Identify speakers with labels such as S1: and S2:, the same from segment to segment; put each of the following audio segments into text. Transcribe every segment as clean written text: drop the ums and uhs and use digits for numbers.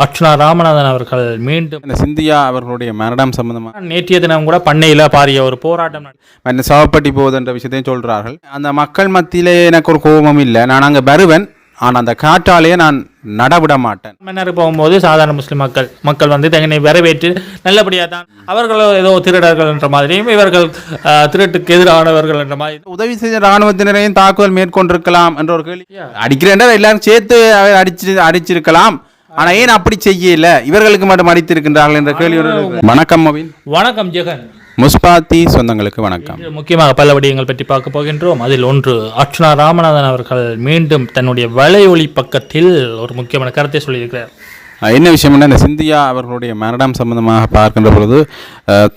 S1: அர்ச்சனா ராமநாதன் அவர்கள் மீண்டும்
S2: இந்த சிந்தியா அவர்களுடைய மரணம் சம்பந்தமாக
S1: நேற்றைய தினம் கூட பண்ணையில் பாரிய ஒரு போராட்டம்
S2: சவப்பட்டி போகுதுன்ற விஷயத்தையும் சொல்கிறார்கள். அந்த மக்கள் மத்தியிலே எனக்கு ஒரு கோபம் இல்லை, நான் அங்கே வருவேன், ஆனால் அந்த காற்றாலேயே நான் நடவிட மாட்டேன்.
S1: மன்னர் போகும்போது சாதாரண முஸ்லிம் மக்கள் வந்து தங்களை வரவேற்று நல்லபடியாக தான் அவர்கள் ஏதோ திருடர்கள் என்ற மாதிரியும் இவர்கள் திருட்டுக்கு எதிரானவர்கள் என்ற மாதிரி
S2: உதவி செய்த இராணுவத்தினரையும் தாக்குதல் மேற்கொண்டிருக்கலாம் என்ற ஒரு கேள்வி அடிக்கிறேன். எல்லாரும் சேர்த்து அடிச்சிருக்கலாம், ஆனா ஏன் அப்படி செய்யல, இவர்களுக்கு மட்டும் அடித்திருக்கின்றார்கள் என்ற கேள்வி. வணக்கம் மவின்.
S1: வணக்கம் ஜெகன்.
S2: முஸ்பாத்தி சொந்தங்களுக்கு வணக்கம்.
S1: முக்கியமாக பல விடயங்கள் பற்றி பார்க்க போகின்றோம். அதில் ஒன்று, அர்ச்சனா ராமநாதன் அவர்கள் மீண்டும் தன்னுடைய வலையொலி பக்கத்தில் ஒரு முக்கியமான கருத்தை சொல்லியிருக்கிறார்.
S2: என்ன விஷயம்னா, இந்த சிந்தியா அவர்களுடைய மரணம் சம்பந்தமாக பார்க்கின்ற பொழுது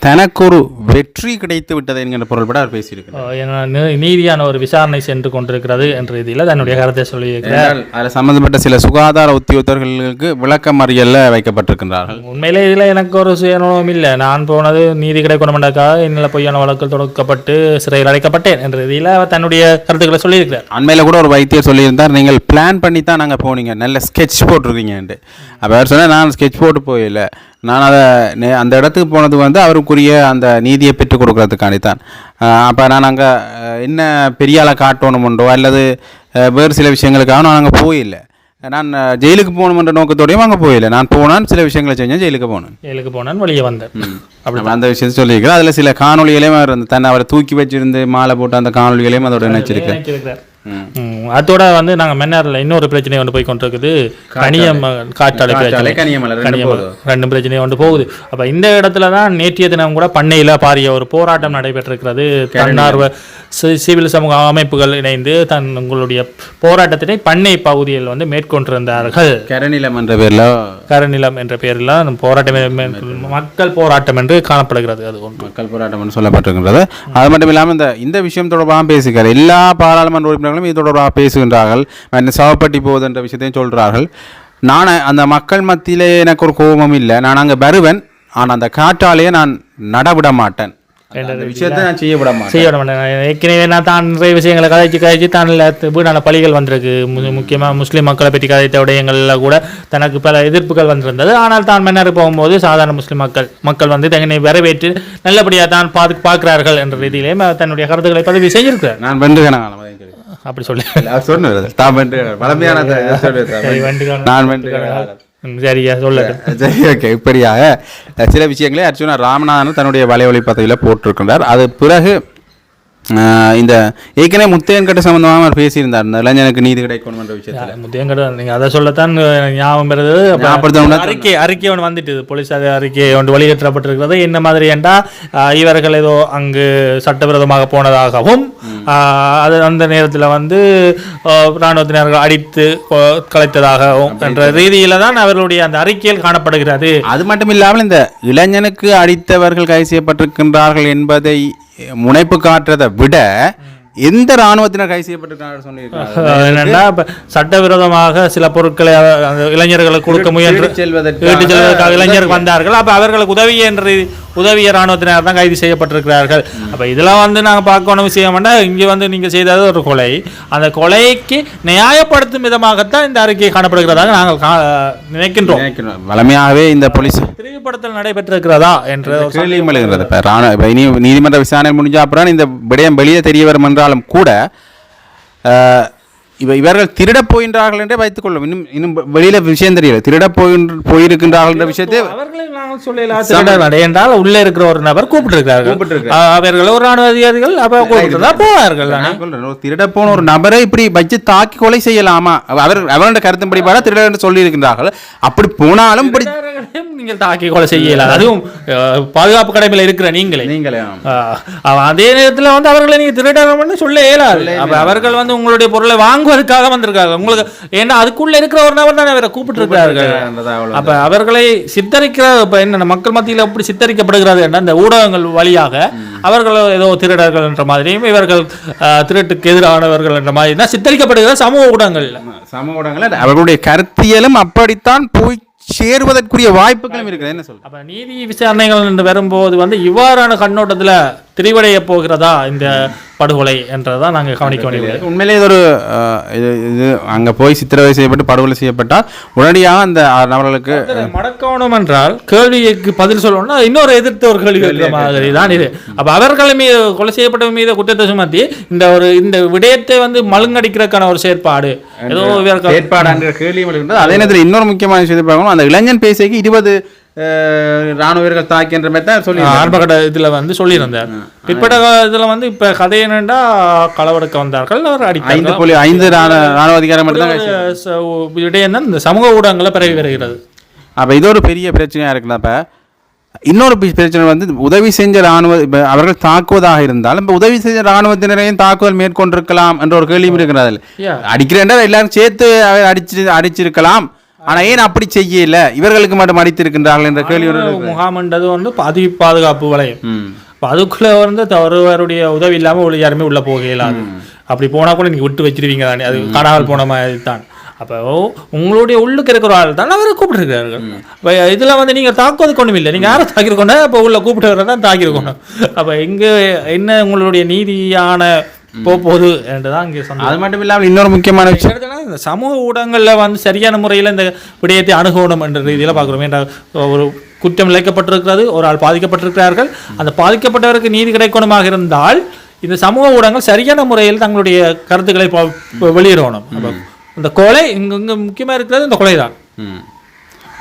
S2: தனக்கு ஒரு வெற்றி கிடைத்து விட்டது என்கிற பொருள்பட அவர் பேசியிருக்கிறார்.
S1: நீதியான ஒரு விசாரணை சென்று கொண்டிருக்கிறது என்ற ரீதியில் தன்னுடைய கருத்தை சொல்லியிருக்கிறார்.
S2: அதில் சம்பந்தப்பட்ட சில சுகாதார உத்தியோகர்களுக்கு விளக்கம் அறியல வைக்கப்பட்டிருக்கின்றார்கள்.
S1: உண்மையிலே இதில் எனக்கு ஒரு சுயநலம் இல்லை. நான் போனது நீதி கிடைக்கணுமென்றக்காக என்னில் பொய்யான வழக்கில் தொடுக்கப்பட்டு சிறையில் அடைக்கப்பட்டேன் என்ற ரீதியில் அவர் தன்னுடைய கருத்துக்களை சொல்லியிருக்கிறார்.
S2: அண்மையில் கூட ஒரு வைத்தியர் சொல்லியிருந்தார், நீங்கள் பிளான் பண்ணி தான் நாங்கள் போனீங்க, நல்ல ஸ்கெட்ச் போட்டிருக்கீங்கன்ட்டு. அப்போ அவர் சொன்னால் நான் ஸ்கெட்ச் போட்டு போயில, நான் அதை அந்த இடத்துக்கு போனது வந்து அவருக்குரிய அந்த நீதியை பெற்றுக் கொடுக்கறதுக்காண்டித்தான். அப்போ நான் அங்கே என்ன பெரிய ஆளை காட்டணுமுண்டோ அல்லது வேறு சில விஷயங்களுக்காக நான் அங்கே போயில்லை. நான் ஜெயிலுக்கு போகணுமென்ற நோக்கத்தோடையும் அங்கே போயில்லை. நான் போனான், சில விஷயங்களை செஞ்சேன், ஜெயிலுக்கு போனேன், வெளியே வந்தேன். அப்படி அந்த விஷயத்தை சொல்லியிருக்கிறேன். அதில் சில காணொலிகளையும் அவர் தன்னை அவரை தூக்கி வச்சிருந்து மாலை போட்டு அந்த காணொலிகளையும் அதோட நினைச்சிருக்கேன்.
S1: அதோட வந்து நாங்கள் மன்னாரில் இன்னொரு பிரச்சனை கொண்டு போய் கொண்டிருக்குது, காற்றாலை ரெண்டு பிரச்சனை கொண்டு போகுது. அப்போ இந்த இடத்துல தான் நேற்றைய தினம் கூட பண்ணையில் பாரிய ஒரு போராட்டம் நடைபெற்றிருக்கிறது. தன்னார்வ சிவில் சமூக அமைப்புகள் இணைந்து உங்களுடைய போராட்டத்தினை பண்ணை பகுதியில் வந்து மேற்கொண்டிருந்தார்கள்.
S2: கரநிலம்
S1: என்ற பேரில் போராட்டம் மக்கள் போராட்டம் என்று காணப்படுகிறது. அது ஒன்று
S2: மக்கள் போராட்டம் என்று சொல்லப்பட்டிருக்கிறது. அது மட்டும் இல்லாமல் இந்த விஷயம் தொடர்பாக பேசுகிறார். எல்லா பாராளுமன்ற உறுப்பினர்களும் இது தொடர்பாக பேசுகின்றார்கள். சவப்பட்டி போகுது என்ற விஷயத்தையும் சொல்கிறார்கள். நான் அந்த மக்கள் மத்தியிலே எனக்கு ஒரு கோபம் இல்லை, நான் அங்கே வருவேன், ஆனால் அந்த காற்றாலேயே நான் நடவிட மாட்டேன், விஷயத்தை நான் செய்ய விட மாட்டேன்.
S1: ஏற்கனவே நான் தான் நிறைய விஷயங்களை கதைச்சு தான் வீடான பலிகள் வந்திருக்கு. முக்கியமாக முஸ்லீம் மக்களை பற்றி கதைத்த விடயங்களில் கூட தனக்கு பல எதிர்ப்புகள் வந்திருந்தது. ஆனால் தான் மன்னர் போகும்போது சாதாரண முஸ்லீம் மக்கள் வந்து தங்களை வரவேற்று நல்லபடியாக தான் பார்க்கிறார்கள் என்ற ரீதியிலே தன்னுடைய கருத்துக்களை பதிவு செஞ்சிருக்கிறார்.
S2: நான் வென்றுகிறேன்
S1: அப்படி சொல்லி சரியா சொல்லட்டும்.
S2: சரி, ஓகே. இப்படியாக சில விஷயங்களே அர்ச்சனா ராமநாதன் தன்னுடைய வலையொலி பதவியில் போட்டிருக்கின்றார். அது பிறகு இந்த ஏற்கனவே முத்தையன்கட்ட சம்பந்தமாக அவர் பேசியிருந்தார், இந்த இளைஞனுக்கு நீதி கிடைக்கணும் என்ற விஷயத்தில்.
S1: முத்தையன்கட்ட நீங்கள் அதை சொல்லத்தான் ஞாபகம் பெறுது. அறிக்கை ஒன்று வந்துட்டு போலீஸார் அறிக்கை ஒன்று வெளியேற்றப்பட்டிருக்கிறது. என்ன மாதிரி என்றால், இவர்கள் ஏதோ அங்கு சட்டவிரோதமாக போனதாகவும் அது அந்த நேரத்தில் வந்து இராணுவத்தினர்கள் அடித்து கலைத்ததாகவும் என்ற ரீதியில் தான் அவர்களுடைய அந்த அறிக்கையில் காணப்படுகிறது.
S2: அது மட்டும் இல்லாமல் இந்த இளைஞனுக்கு அடித்தவர்கள் கைது செய்யப்பட்டிருக்கின்றார்கள் என்பதை முனைப்பு காட்டுறதை விட எந்த இராணுவத்தினர் கைது செய்யப்பட்டிருக்காங்க
S1: என்னன்னா, சட்டவிரோதமாக சில பொருட்களை இளைஞர்களுக்கு கொடுக்க முயன்று செல்வதற்காக இளைஞர்கள் வந்தார்கள். அப்போ அவர்களுக்கு உதவிய இராணுவத்தினர் தான் கைது செய்யப்பட்டிருக்கிறார்கள். அப்போ இதெல்லாம் வந்து நாங்கள் பார்க்கணும் விஷயம் வேண்டாம். இங்கே வந்து நீங்கள் செய்தது ஒரு கொலை, அந்த கொலைக்கு நியாயப்படுத்தும் விதமாகத்தான் இந்த அறிக்கை காணப்படுகிறதாக நாங்கள் நினைக்கின்றோம்.
S2: வளமையாகவே இந்த போலீஸ்
S1: திரிவுபடுத்தல் நடைபெற்றிருக்கிறதா என்ற
S2: கேள்வியும் எழுகிறது. நீதிமன்ற விசாரணை முடிஞ்ச அப்புறம் இந்த விடயம் வெளியே தெரிய வரும் என்றாலும் கூட இவர்கள் திருட போகின்றார்கள் என்றே வைத்துக் கொள்ளும். இன்னும் வெளியில விஷயம் தெரியல, திருட போயிருக்கின்றார்கள் என்ற விஷயத்தை
S1: என்றால் உள்ள இருக்கிற ஒரு நபர் கூப்பிட்டு அவர்கள் ஒரு ராணுவ அதிகாரிகள் போவார்கள்.
S2: திருட போன ஒரு நபரை இப்படி வச்சு தாக்கி கொலை செய்யலாமா? அவருடைய கருத்தின்படி பாட திருட என்று சொல்லி இருக்கின்றார்கள். அப்படி போனாலும்
S1: நீங்கள் தாக்கி கொலை செய்யலாம். அதுவும் பாதுகாப்பு கடமையில் இருக்கிற நீங்களே அதே நேரத்தில் வந்து அவர்களை நீங்க திருடணும்னு சொல்ல இயலாது. அவர்கள் வந்து உங்களுடைய பொருளை வாங்குவதற்காக வந்திருக்காங்க. உங்களுக்கு ஏன்னா அதுக்குள்ள இருக்கிற ஒரு நபர் தான் அவரை கூப்பிட்டு இருக்கிறார்கள். அப்ப அவர்களை சித்தரிக்கிற என்ன மக்கள் மத்தியில் எப்படி சித்தரிக்கப்படுகிறது என்ற இந்த ஊடகங்கள் வழியாக அவர்கள் ஏதோ திருடர்கள் என்ற மாதிரியும் இவர்கள் திருட்டுக்கு எதிரானவர்கள் என்ற மாதிரி தான் சித்தரிக்கப்படுகிற சமூக ஊடகங்கள்
S2: அவர்களுடைய கருத்தியலும் அப்படித்தான் போய் சேருவதற்குரிய வாய்ப்புகளும் இருக்குது. என்ன சொல்ல
S1: அப்ப நீதி விசாரணைகள் என்று வரும்போது வந்து இவ்வாறான கண்ணோட்டத்தில் திரிவடைய போகிறதா இந்த படுகொலை என்றதான் நாங்கள் கவனிக்க வேண்டியது.
S2: உண்மையிலே இது ஒரு இது அங்கே போய் சித்திரவதை செய்யப்பட்டு படுகொலை செய்யப்பட்டால் உடனடியாக அந்த நபர்களுக்கு
S1: மடக்கணும் என்றால் கேள்விக்கு பதில் சொல்லணும்னா இன்னொரு எதிர்த்து ஒரு கேள்வி இருக்கிற மாதிரி தான் இது. அப்போ அவர்கள் மீது கொலை செய்யப்பட்ட மீது குற்றத்தை சுமத்தி இந்த விடயத்தை மழுங்கடிக்கிறதுக்கான ஒரு செயற்பாடு ஏதோ
S2: செயற்பாடு கேள்வி. அதே நேரத்தில் இன்னொரு முக்கியமான விஷயத்தை பார்க்கணும், அந்த இளைஞன் பேசிக்கு 20 ராணுவ வீரர்கள் தாக்கின்ற மாதிரி தான் சொல்லி
S1: ஆரம்பகட்ட இதில் சொல்லியிருந்தார். பிற்பட்ட இதில் இப்போ கதை என்னென்னா களவெடுக்க வந்தார்கள், அவர்
S2: 5 ராணுவ அதிகாரம்
S1: இடையே இந்த சமூக ஊடகங்களில் பரவி வருகிறது.
S2: அப்போ இது ஒரு பெரிய பிரச்சனையாக இருக்குல்ல. அப்போ இன்னொரு பிரச்சனை உதவி செஞ்ச ராணுவ அவர்கள் தாக்குவதாக இருந்தாலும் இப்போ உதவி செஞ்ச ராணுவத்தினரையும் தாக்குதல் மேற்கொண்டிருக்கலாம் என்ற ஒரு கேள்வியும் இருக்கிறார்கள். அடிக்கிறேன்டா எல்லாரும் சேர்த்து அடிச்சிருக்கலாம், ஆனா ஏன் அப்படி செய்யல, இவர்களுக்கு மட்டும் அடித்திருக்கின்றார்கள் என்ற கேள்வி.
S1: முகாம்ன்றது பாதுகாப்பு வளையம், அதுக்குள்ள ஒருவருடைய உதவி இல்லாம யாருமே உள்ள போக இயலாது. அப்படி போனா கூட நீங்க விட்டு வச்சிருவீங்க தானே, அது காணாமல் போன மாதிரி தான். அப்போ உங்களுடைய உள்ளுக்கு இருக்கிற ஆள் தான் அவரை கூப்பிட்டுருக்கார்கள். இதில் நீங்கள் தாக்குவதுக்கு ஒன்றும் இல்லை, நீங்கள் யாரை தாக்கிருக்கோன்னா இப்போ உள்ள கூப்பிட்டு தான் தாக்கிருக்கணும். அப்போ இங்கே என்ன உங்களுடைய நீதியான போகுது என்றுதான் இங்கே சொன்னோம்.
S2: அது மட்டும் இல்லாமல் இன்னொரு முக்கியமான விஷயம்,
S1: இந்த சமூக ஊடகங்களில் சரியான முறையில் இந்த விடயத்தை அணுகணும் என்ற ரீதியில் பார்க்குறோம். என்ற ஒரு குற்றம் இழைக்கப்பட்டிருக்கிறது, ஒரு ஆள் பாதிக்கப்பட்டிருக்கிறார்கள், அந்த பாதிக்கப்பட்டவருக்கு நீதி கிடைக்கணுமாக இருந்தால் இந்த சமூக ஊடகங்கள் சரியான முறையில் தங்களுடைய கருத்துக்களை வெளியிடணும். இந்த கொலை இங்கே முக்கியமாக இருக்கிறது இந்த கொலை தான்.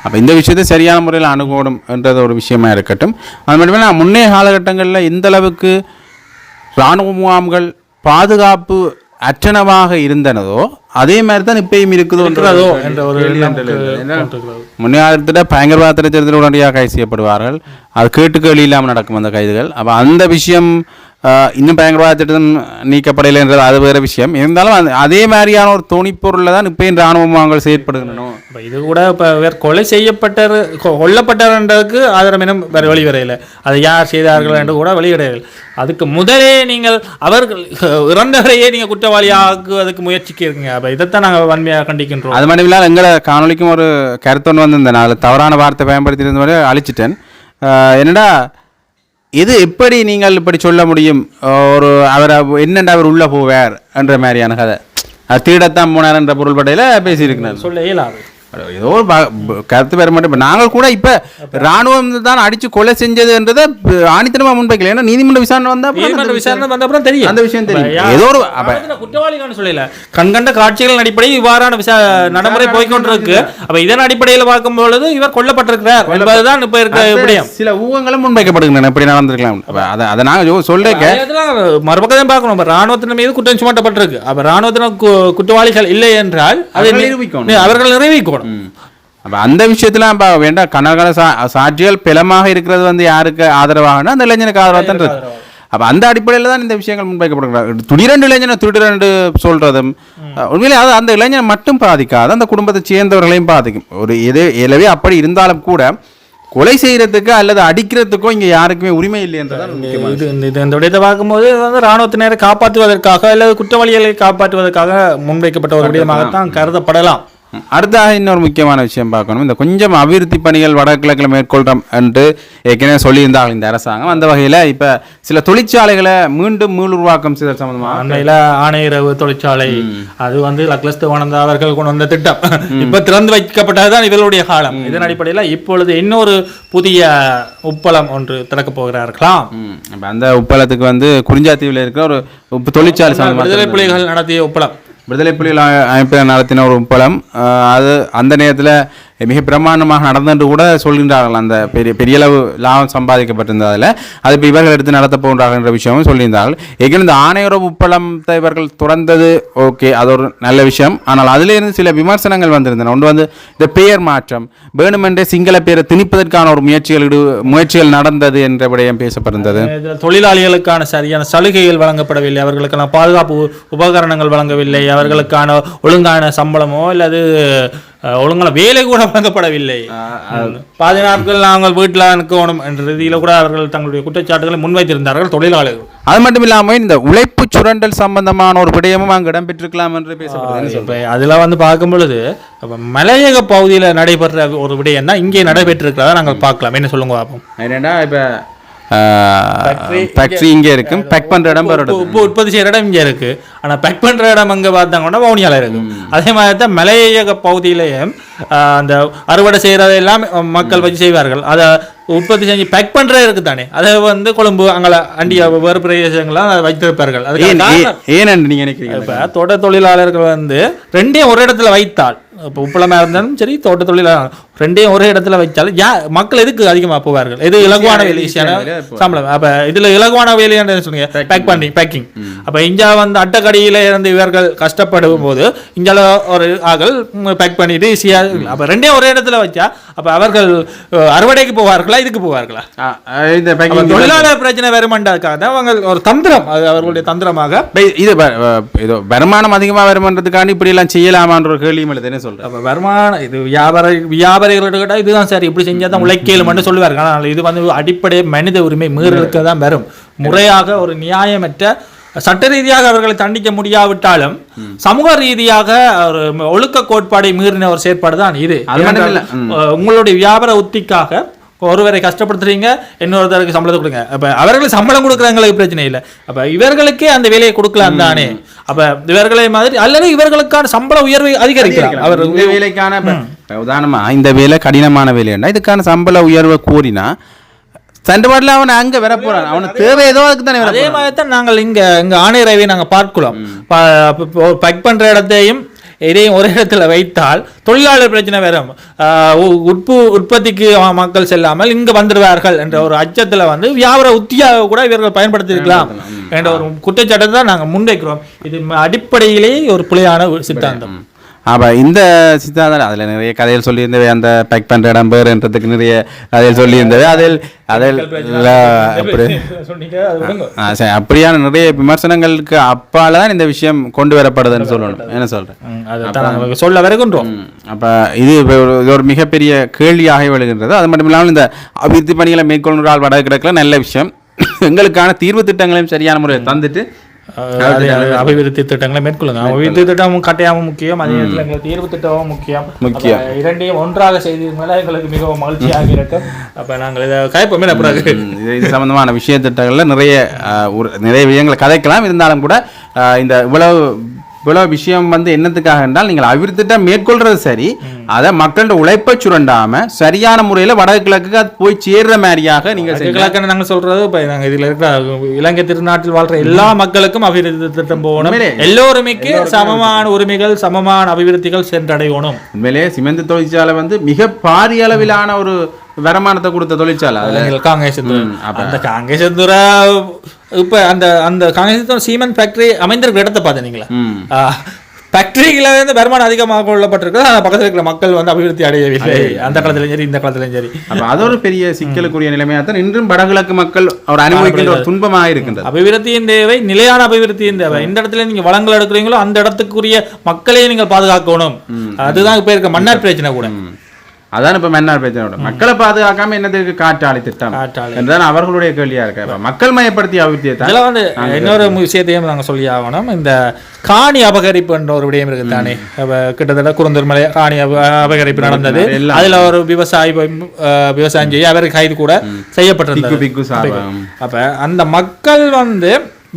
S2: அப்போ இந்த விஷயத்தை சரியான முறையில் அணுகணும் என்றது ஒரு விஷயமா இருக்கட்டும். அது மட்டும் இல்லை, முன்னைய காலகட்டங்களில் இந்த அளவுக்கு இராணுவ முகாம்கள் பாதுகாப்பு அற்றனவாக இருந்தனதோ அதே மாதிரி தான் இப்பயும் இருக்குதோ என்ற ஒரு முன்னேற்றத்தில் பயங்கரவாத தேர்தல் உடனடியாக கைது செய்யப்படுவார்கள். அது கேட்டுக்கேள்வி இல்லாமல் நடக்கும் அந்த கைதுகள். அப்போ அந்த விஷயம் இன்னும் பயங்கரவாத திட்டம் நீக்கப்படலை என்றது அது வேறு விஷயம். இருந்தாலும் அதே மாதிரியான ஒரு துணிப்பொருளில் தான் இப்பயும் இராணுவ முகாம்கள் செயற்படுகின்றன.
S1: இப்போ இது கூட இப்போ வேறு கொலை கொல்லப்பட்டதுன்றதுக்கு ஆதாரம் வேறு வெளிவரையில் அதை யார் செய்தார்கள் என்று கூட வெளியிடையில். அதுக்கு முதலே நீங்கள் அவர்கள் இறந்தவரையே நீங்கள் குற்றவாளியாக்குவதற்கு முயற்சிக்கிறீங்க. அப்போ இதைத்தான் நாங்கள் வன்மையாக கண்டிக்கின்றோம்.
S2: அது மட்டும் இல்லாமல் எங்களை காணொலிக்கும் ஒரு கருத்தொன்று வந்திருந்தேன், நான் தவறான வார்த்தை பயன்படுத்தி மாதிரி அழிச்சிட்டேன். என்னடா இது எப்படி நீங்கள் இப்படி சொல்ல முடியும், ஒரு அவரை என்னென்று அவர் உள்ளே போவார் என்ற மாதிரியான கதை, அது தீடத்தான் போனார் என்ற பொருள்பட்டையில் பேசியிருக்கிறார்.
S1: சொல்ல இயலாது,
S2: ஏதோ ஒரு கருத்து பெற மாட்டேன். இப்போ நாங்கள் கூட இப்போ இராணுவம் தான் அடித்து கொலை செஞ்சது என்றதை ஆணித்தனமாக முன்வைக்கல. ஏன்னா நீதிமன்ற விசாரணை வந்தால் தெரியும், அந்த விஷயம் தெரியும். ஏதோ ஒரு
S1: குற்றவாளிகள் சொல்லல, கண்கண்ட காட்சிகளின் அடிப்படையில் இவ்வாறான நடைமுறை போய்கொண்டிருக்கு. அப்போ இதன் அடிப்படையில் பார்க்கும் பொழுது இவர் கொல்லப்பட்டிருக்கிறார் என்பதுதான் இப்போ இருக்க
S2: சில ஊகங்களும் முன்வைக்கப்படுகின்றன. எப்படி நடந்திருக்கலாம் அதை நாங்கள் சொல்லிருக்க
S1: மறுபக்கம் பார்க்கணும். இப்போ இராணுவத்தின் மீது குற்றம் சுமத்தப்பட்டிருக்கு. அப்போ இராணுவத்தினர் குற்றவாளிகள் இல்லை என்றால் அதை அவர்கள் நிறைவேற்றணும்.
S2: அப்போ அந்த விஷயத்துல வேண்டாம், கனகன சாட்சிகள் பிளமாக இருக்கிறது யாருக்கு ஆதரவாகனா அந்த இளைஞனுக்கு ஆதரவாக தான் இருக்கு. அப்போ அந்த அடிப்படையில் தான் இந்த விஷயங்கள் முன்வைக்கப்படுகிறாங்க. திடீரென்று இளைஞனை திடீரென்று சொல்றதும் உண்மையிலே அது அந்த இளைஞனை மட்டும் பாதிக்காது, அந்த குடும்பத்தை சேர்ந்தவர்களையும் பாதிக்கும். ஒரு எனவே அப்படி இருந்தாலும் கூட கொலை செய்யறதுக்கு அல்லது அடிக்கிறதுக்கோ இங்கே யாருக்குமே உரிமை இல்லை என்றதான்
S1: இந்த விடயத்தை பார்க்கும்போது இராணுவத்தினரை காப்பாற்றுவதற்காக அல்லது குற்றவாளிகளை காப்பாற்றுவதற்காக முன்வைக்கப்பட்ட ஒரு விடயமாகத்தான் கருதப்படலாம்.
S2: அடுத்தாக இன்னொரு முக்கியமான விஷயம் பார்க்கணும், இந்த கொஞ்சம் அபிவிருத்தி பணிகள் வடகிழக்கில் மேற்கொள்கிறோம் என்று ஏற்கனவே சொல்லியிருந்தாங்க இந்த அரசாங்கம். அந்த வகையில் இப்போ சில தொழிற்சாலைகளை மீண்டும் மீளுருவாக்கம் செய்த சம்பந்தமாக
S1: அண்மையில் ஆணையரவு தொழிற்சாலை அது லக்லஸ் தேவானந்தா அவர்கள் கொண்டு வந்த திட்டம் இப்போ திறந்து வைக்கப்பட்டதுதான் இவர்களுடைய காலம். இதன் அடிப்படையில் இப்பொழுது இன்னொரு புதிய உப்பளம் ஒன்று திறக்கப் போகிறார்களாம்.
S2: அந்த உப்பளத்துக்கு குறிஞ்சாத்தீவில் இருக்கிற ஒரு தொழிற்சாலை
S1: விடுதலை புலிகள் நடத்திய உப்பளம்,
S2: விடுதலை புலிகள் அமைப்பில் நடத்தின ஒரு உப்பளம், அது அந்த நேரத்தில் மிக பிரமாண்டமாக நடந்து கூட சொல்கின்றார்கள். அந்த பெரிய அளவு லாபம் சம்பாதிக்கப்பட்டிருந்ததில் அது இப்போ இவர்கள் எடுத்து நடத்த போகின்றார்கள் என்ற விஷயமும் சொல்லியிருந்தார்கள். ஏற்கனவே இந்த ஆணையரவு உப்பளத்தை இவர்கள் துறந்தது ஓகே, அது ஒரு நல்ல விஷயம். ஆனால் அதிலிருந்து சில விமர்சனங்கள் வந்திருந்தன. ஒன்று இந்த பெயர் மாற்றம், வேணுமென்றே சிங்கள பேரை திணிப்பதற்கான ஒரு முயற்சிகள் நடந்தது என்ற விடயம் பேசப்பட்டிருந்தது.
S1: தொழிலாளிகளுக்கான சரியான சலுகைகள் வழங்கப்படவில்லை, அவர்களுக்கான பாதுகாப்பு உபகரணங்கள் வழங்கவில்லை, அவர்களுக்கான ஒழுங்கான சம்பளமோ அல்லது ஒழுங்கான வேலை கூட வழங்கப்படவில்லை. 10 நாட்கள் நாங்கள் வீட்டில் இருக்கணும் என்ற ரீதியில் கூட அவர்கள் தங்களுடைய குற்றச்சாட்டுகளை முன்வைத்திருந்தார்கள் தொழிலாளர்கள்.
S2: அது மட்டும் இல்லாமல் இந்த உழைப்பு சுரண்டல் சம்பந்தமான ஒரு விடயமும் அங்கு இடம்பெற்றிருக்கலாம் என்று பேசப்படுது.
S1: இப்போ அதில் பார்க்கும் பொழுது மலையக பகுதியில் நடைபெற்ற ஒரு விடயம் தான் இங்கே நடைபெற்றிருக்கிறதா நாங்கள் பார்க்கலாம். என்ன சொல்லுங்க பார்ப்போம்.
S2: ஏன்னா இப்போ ஃபேக்டரி இங்கே இருக்கும், பேக் பண்ணுற இடம்
S1: உப்பு உற்பத்தி செய்கிற இடம் இங்கே இருக்கு. ஆனால் பேக் பண்ணுற இடம் அங்கே பார்த்தாங்கன்னா வவுனியாவில் இருக்கு. அதே மாதிரி தான் மலையக பகுதியிலேயும் அந்த அறுவடை செய்கிறதெல்லாம் மக்கள் வச்சு செய்வார்கள். அதை உற்பத்தி செஞ்சு பேக் பண்ணுறது இருக்கு தானே, அதை வந்து கொழும்பு அங்கே அண்டிய வேறு பிரதேசங்கள்லாம் அதை வைத்திருப்பார்கள்.
S2: ஏன்னு நீங்கள் நினைக்கிறீங்க?
S1: இப்போ தோட்ட தொழிலாளர்கள் வந்து ரெண்டையும் ஒரு இடத்துல வைத்தால், இப்போ உப்பளமாக இருந்தாலும் சரி தோட்ட தொழிலாளர் ரெண்டையும் ஒரே இடத்துல வைத்தால் மக்கள் எதுக்கு அதிகமாக போவார்கள்? எது இலகுவான வேலை சம்பளம். அப்போ இதில் இலகுவான வேலைன்னு சொன்னீங்க பேக்கிங். அப்போ இங்கே வந்து அட்டக்கடியில் இருந்து இவர்கள் கஷ்டப்படும் போது இங்கே ஒரு ஆகல் பேக் பண்ணிட்டு ஈஸியாக. அப்போ ரெண்டையும் ஒரே இடத்துல வச்சா அப்போ அவர்கள் அறுவடைக்கு போவார்களா இதுக்கு போவார்களா? தொழிலாளர் பிரச்சனை வருமானதுக்காக தான் அவங்க ஒரு தந்திரம், அது அவர்களுடைய தந்திரமாக
S2: இது ஏதோ வருமானம் அதிகமாக வருமானதுக்காண்டி இப்படி எல்லாம் செய்யலாமான்ற ஒரு கேள்வி என்ன சொல்றேன்.
S1: அப்போ வருமானம் இது வியாபாரிகளிட்ட இதுதான் சரி இப்படி செஞ்சால் தான் உழைக்கலும் மட்டும் சொல்லுவார்கள். ஆனால் இது வந்து அடிப்படை மனித உரிமை மீறலுக்கு தான் வரும். முறையாக ஒரு நியாயமற்ற சட்ட ரீதியாக அவர்களை தண்டிக்க முடியாவிட்டாலும் சமூக ரீதியாக ஒரு ஒழுக்க கோட்பாடை மீறின ஒரு செயற்பாடு தான் இது. உங்களுடைய வியாபார உத்திக்காக ஒருவரை கஷ்டப்படுத்துறீங்க, இன்னொருத்தருக்கு சம்பளத்தை கொடுங்க. அப்ப அவர்களுக்கு சம்பளம் கொடுக்குறவங்களுக்கு பிரச்சனை இல்லை. அப்ப இவர்களுக்கே அந்த வேலையை கொடுக்கலாம் தானே. அப்ப இவர்களை மாதிரி அல்லது இவர்களுக்கான சம்பள உயர்வை அதிகரிக்கலாம். அவர்
S2: இந்த வேலைக்கான உதாரணமா இந்த வேலை கடினமான வேலைன்னா இதுக்கான சம்பள உயர்வை கூறினா சண்டபாட்டில் அவன் அங்கே வர போறான், அவனுக்கு தேவை ஏதோ அதுக்கு தானே.
S1: அதே மாதிரி தான் நாங்கள் இங்கே ஆணையரவை நாங்கள் பார்க்கலாம். பேக் பண்ணுற இடத்தையும் இதையும் ஒரு இடத்துல வைத்தால் தொழிலாளர் பிரச்சனை வரும். உற்பத்திக்கு மக்கள் செல்லாமல் இங்கே வந்துடுவார்கள் என்ற ஒரு அச்சத்தில் வந்து வியாபார உத்தியாக கூட இவர்கள் பயன்படுத்தியிருக்கலாம் என்ற ஒரு குற்றச்சாட்டை தான் நாங்கள் முன்வைக்கிறோம். இது அடிப்படையிலேயே ஒரு பிழையான ஒரு சித்தாந்தம்.
S2: அப்போ இந்த சித்தாந்தம் அதில் நிறைய கதைகள் சொல்லியிருந்தவை. அந்த பேக் பண்ணுற இடம் பேருன்றதுக்கு நிறைய கதைகள் சொல்லியிருந்தவை. அப்படியான நிறைய விமர்சனங்களுக்கு அப்பால தான் இந்த விஷயம் கொண்டு வரப்படுதுன்னு சொல்லணும். என்ன சொல்றேன்
S1: சொல்ல வருகின்றோம்.
S2: அப்போ இது ஒரு மிகப்பெரிய கேள்வியாக விழுகின்றது. அது மட்டும் இல்லாமல் இந்த அபிவிருத்தி பணிகளை மேற்கொள்கிறால் வடகிழக்கில் நல்ல விஷயம். எங்களுக்கான தீர்வு திட்டங்களையும் சரியான முறையில் தந்துட்டு
S1: அபிவிருத்தி திட்டங்களை மேற்கொள்ளுங்க. அபிவிருத்தி திட்டமும் கட்டாயமும் முக்கியம், அதே நேரத்தில் எங்களுக்கு தீர்வு திட்டமும் முக்கியம். இரண்டையும் ஒன்றாக செய்ததுனால எங்களுக்கு மிகவும் மகிழ்ச்சியாக இருக்கும். அப்ப நாங்கள் இதை கைப்பமே
S2: இது சம்பந்தமான விஷய திட்டங்கள்ல நிறைய விஷயங்களை கதைக்கலாம். இருந்தாலும் கூட இந்த இவ்வளவு விஷயம் வந்து என்னத்துக்காக என்றால் நீங்கள் அபிவிருத்தி மேற்கொள்றது சரி, அதை மக்களோட உழைப்பை சுரண்டாம சரியான முறையில் வடகிழக்கு அது போய் சேர்ற மாதிரியாக நீங்கள்
S1: நாங்கள் சொல்றது. இப்போ நாங்கள் இதில் இருக்கிற இலங்கை திருநாட்டில் வாழ்ற எல்லா மக்களுக்கும் அபிவிருத்தி திட்டம் போகணும், எல்லோருமே சமமான உரிமைகள் சமமான அபிவிருத்திகள் சென்றடையணும்.
S2: உண்மையிலே சிமெண்ட் தொழிற்சாலை வந்து மிக பாரிய அளவிலான ஒரு வருமானத்தை கொடுத்த தொழிற்சாலை
S1: காங்கேசந்துரா. இப்ப அந்த காங்கேசந்துரா சீமெண்ட் ஃபேக்டரி அமைந்திருக்கிற இடத்தை பார்த்தீங்களா? ஃபேக்டரிகளை வந்து வருமானம் அதிகமாக கொள்ளப்பட்டிருக்கு, அந்த பக்கத்தில் இருக்கிற மக்கள் வந்து அபிவிருத்தி அடையவில்லை. அந்த காலத்திலும் சரி இந்த காலத்திலும் சரி.
S2: அது ஒரு பெரிய சிக்கலுக்குரிய நிலைமையாக தான் இன்றும் வடகிழக்கு மக்கள் அவர் அனுபவிக்கின்ற ஒரு துன்பமாக இருக்கின்றது.
S1: அபிவிருத்தியின் தேவை, நிலையான அபிவிருத்தியின் தேவை. இந்த இடத்துல நீங்க வளங்கள் எடுக்கிறீங்களோ அந்த இடத்துக்குரிய மக்களையும் நீங்கள் பாதுகாக்கணும். அதுதான் இப்ப இருக்க மன்னார் பிரச்சனை கூட.
S2: அதான் இப்ப மன்னார் பிரச்சனை. மக்களை பாதுகாக்காம என்னதுக்கு காற்றாலை திட்டம் என்றால் அவர்களுடைய கேள்வியா இருக்கு. மக்கள் மயப்படுத்தி அபிவிருத்தியை வந்து
S1: இன்னொரு விஷயத்தையும் நாங்கள் சொல்லி ஆகணும். இந்த காணி அபகரிப்பு என்ற ஒரு விடயம் இருக்கு தானே. கிட்டத்தட்ட குருந்தூர் மலை காணி அபகரிப்பு நடந்தது. அதுல ஒரு விவசாயம் செய்ய அவருக்கு கைது கூட செய்யப்பட்டிருந்தது. அப்ப அந்த மக்கள் வந்து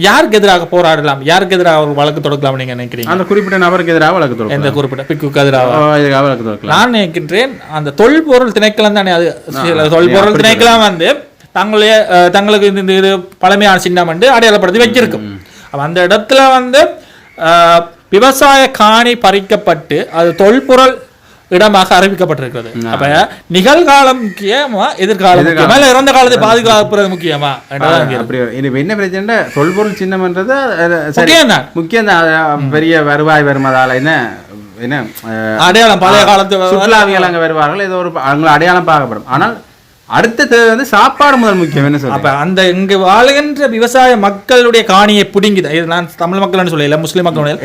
S1: யாருக்கு எதிராக போராடலாம், யாருக்கு எதிராக ஒரு வழக்கு தொடுக்கலாம் நீங்க நினைக்கிறீங்க?
S2: அந்த குறிப்பிட்ட நபருக்கு எதிராக வழக்கு தொடுக்கலாம்.
S1: எந்த குறிப்பிட்ட பிக்குக்கு எதிராக வழக்கு தொடுக்கலாம் நான் நினைக்கின்றேன். அந்த தொல்பொருள் திணைக்களம் தானே, அது தொல்பொருள் திணைக்களம் வந்து தங்களுக்கு இந்த இது பழமையான சின்னம் வந்து அடையாளப்படுத்தி வச்சிருக்கும். அந்த இடத்துல வந்து விவசாய காணி பறிக்கப்பட்டு அது தொல்பொருள் இடமாக அறிவிக்கப்பட்டிருக்கிறது. அப்ப நிகழ்காலம் முக்கியமா எதிர்காலம் முக்கியமா இல்ல இறந்த காலத்தை பாதுகாப்புறது முக்கியமா?
S2: என்ன பிரச்சனை, தொல்பொருள் சின்னம்ன்றது முக்கியம் தான். பெரிய வருவாய் வருமதால என்ன
S1: அடையாளம், பழைய காலத்து
S2: சுற்றுலாவிகள் அங்க வருவார்கள், ஏதோ ஒரு அவங்களை அடையாளம் பார்க்கப்படும். ஆனால் அடுத்த வந்து சாப்பாடு முதல் முக்கியம். என்ன சொல்ல
S1: அப்ப அந்த இங்க வாழ்கின்ற விவசாய மக்களுடைய காணியை பிடுங்கிது. இது நான் தமிழ் மக்கள் சொல்லல, முஸ்லிம் மக்கள்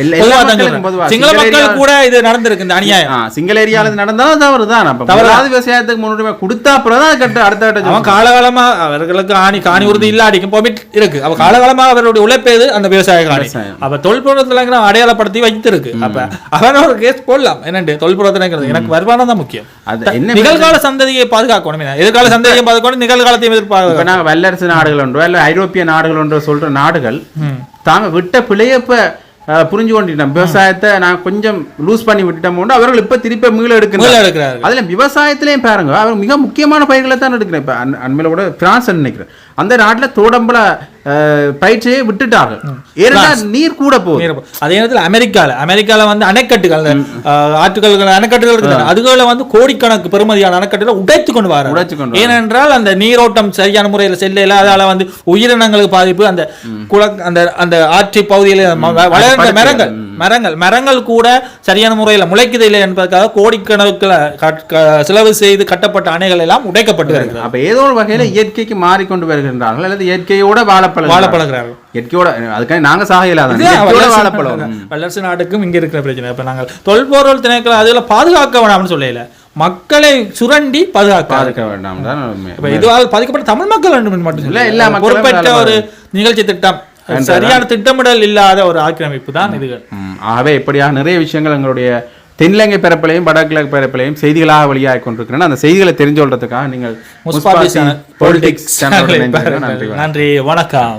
S1: சிங்கள மக்கள் கூட இது நடந்திருக்கு. இந்த அநியாயம்
S2: சிங்கள ஏரியால நடந்தாலும் தவறுதான். தவறாத விவசாயத்துக்கு முன்னுரிமை கொடுத்தா அப்புறம் தான் கட்ட அடுத்த
S1: அவன் காலகாலமா அவர்களுக்கு காணி உறுதி இல்ல அடிக்கும் பெர்மிட் இருக்கு. அவ காலகாலமா அவருடைய உழைப்பேது அந்த விவசாய காணி. அப்ப தொல்பொருளத்துல அடையாளப்படுத்தி வைத்திருக்கு. அப்ப அவன் ஒரு கேஸ் போடலாம். என்னண்டு தொல்பொருளத்துல எனக்கு வருமானம் தான் முக்கியம். நிகழ்கால சந்ததியை பாதுகாக்கணும், எதிர்கால சந்தையும் பார்த்துக்கொண்டு நிகழ்காலத்தையும் எதிர்பார்க்க.
S2: இப்போ நாங்கள் வல்லரசு நாடுகள் ஒன்றோ இல்லை ஐரோப்பிய நாடுகள் ஒன்றோ சொல்ற நாடுகள் தாங்க விட்ட பிழையப்ப புரிஞ்சு கொண்டிட்டோம். விவசாயத்தை நான் கொஞ்சம் லூஸ் பண்ணி விட்டுட்டோம். அவர்கள் இப்ப திருப்பி மீள எடுக்கிறாங்க. அதுல விவசாயத்திலையும் பாருங்க, அவர் மிக முக்கியமான பயிர்களை தான் எடுக்கிறேன். இப்ப அண்மையில கூட பிரான்ஸ் நினைக்கிறேன், அந்த நாட்டுல தோடம்பல பயிற்சியை விட்டுட்டார்கள். ஏன்னா நீர் கூட போகுது.
S1: அதே நேரத்தில் அமெரிக்கால வந்து அணைக்கட்டுகள், ஆற்றுகள் அணைக்கட்டுகள் இருக்கு, அதுகளை வந்து கோடிக்கணக்கு பெருமதியான அணைக்கட்டுகளை உடைத்து கொண்டு வர. ஏனென்றால் அந்த நீரோட்டம் சரியான முறையில் செல்ல அதால வந்து உயிரினங்களுக்கு பாதிப்பு. அந்த அந்த ஆற்று பகுதியில் வளர்ந்த மரங்கள் கூட சரியான முறையில் முளைக்குது இல்லை என்பதற்காக கோடிக்கணக்கில் செலவு செய்து கட்டப்பட்ட அணைகள் எல்லாம் உடைக்கப்பட்டு வருகிறது.
S2: அப்ப ஏதோ ஒரு வகையில இயற்கைக்கு மாறிக்கொண்டு வருகின்றார்கள் அல்லது இயற்கையோட வாழப்பழகிறார்கள். இயற்கையோட அதுக்காக நாங்க
S1: வல்லரசு நாட்டுக்கும் இங்க இருக்கிற பிரச்சனை. இப்ப நாங்கள் தொல்பொருள் திணைக்களம் அதுல பாதுகாக்க வேண்டாம்னு சொல்லல, மக்களை சுரண்டி பாதுகாக்க வேண்டாம் தான். இதுவால் பாதிக்கப்பட்ட தமிழ் மக்கள் மட்டும் இல்ல, பொறுப்பற்ற ஒரு நிகழ்ச்சி திட்டம், சரியான திட்டமிடல் இல்லாத ஒரு ஆக்கிரமிப்பு தான் இதுகள்.
S2: ஆகவே இப்படியாக நிறைய விஷயங்கள் எங்களுடைய தென்னிலங்கை பரப்பிலையும் வடகிழக்கு பரப்பிலையும் செய்திகளாக வெளியாக கொண்டிருக்கிறேன். அந்த செய்திகளை தெரிஞ்சு கொள்றதுக்காக நீங்கள்
S1: நன்றி, வணக்கம்.